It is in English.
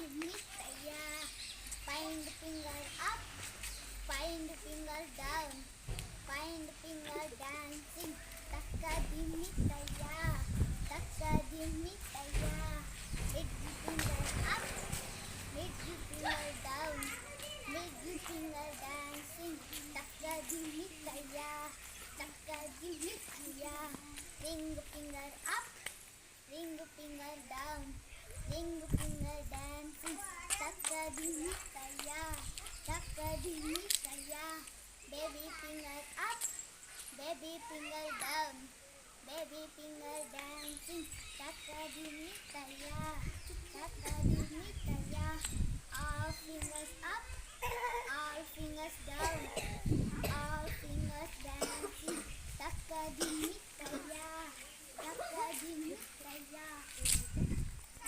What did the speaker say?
Dimitaya. Find the finger up, find the finger down, find the finger dancing. Taka Dimitaya, Taka Dimitaya. Make the finger up, make the finger down, make the finger dancing. Taka Dimitaya, Taka Dimitaya. Ring the finger up, ring the finger down, ring the finger dancing. Taka Dimitaya, Taka Dimitaya. Baby finger up, baby finger down, baby finger dancing. Taka Dimitaya, Taka Dimitaya. All fingers up, all fingers down,